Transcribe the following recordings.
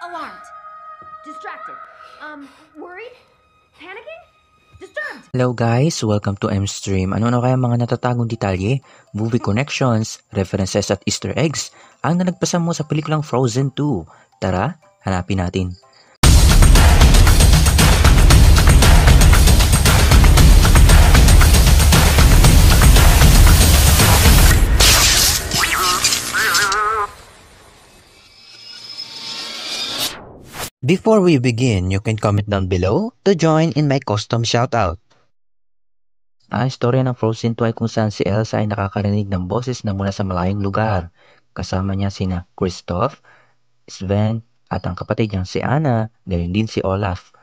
Alarmed. Distracted. Worried? Panicking? Disturbed. Hello guys, welcome to M-Stream. Ano kaya mga natatagong detalye, movie connections, references at easter eggs ang nalagpasan mo sa pelikulang Frozen 2? Tara, hanapin natin. Before we begin, you can comment down below to join in my custom shoutout. Ang istorya ng Frozen 2 ay kung saan si Elsa ay nakakarinig ng boses na mula sa malayong lugar. Kasama niya sina Kristoff, Sven, at ang kapatid niyang si Anna, gayon din si Olaf.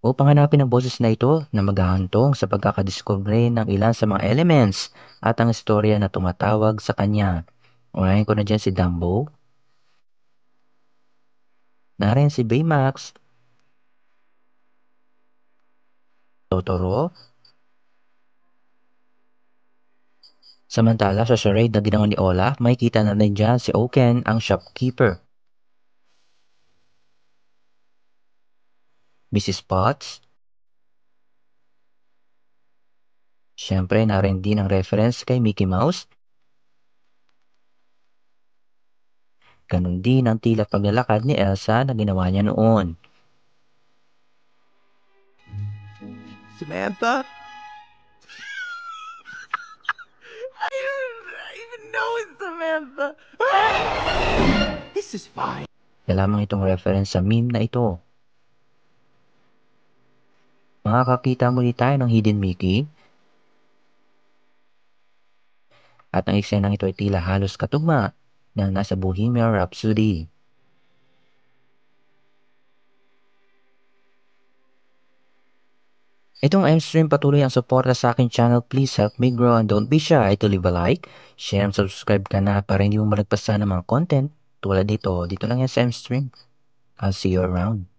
Upang hanapin ang boses na ito na maghahantong sa pagkakadiscovery ng ilan sa mga elements at ang istorya na tumatawag sa kanya. Unahin ko na dyan si Dumbo, narin si Baymax, Totoro, samantala sa charade na ginawa ni Olaf, makikita na rin dyan si Oaken, ang shopkeeper. Mrs. Potts. Siyempre, narin din ang reference kay Mickey Mouse. Ganon din ang tila paglalakad ni Elsa na ginawa niya noon. Samantha? I don't even know it's Samantha. This is fine. Lamang itong reference sa meme na ito. Makakakita muli tayo ng Hidden Mickey. At ang eksenang ito ay tila halos katugma na nasa Bohemian Rhapsody. Itong M-Stream patuloy ang suporta sa aking channel. Please help me grow and don't be shy to leave a like, share and subscribe ka na para hindi mo malagpasan ng mga content tulad dito. Dito lang yan sa M-Stream. I'll see you around.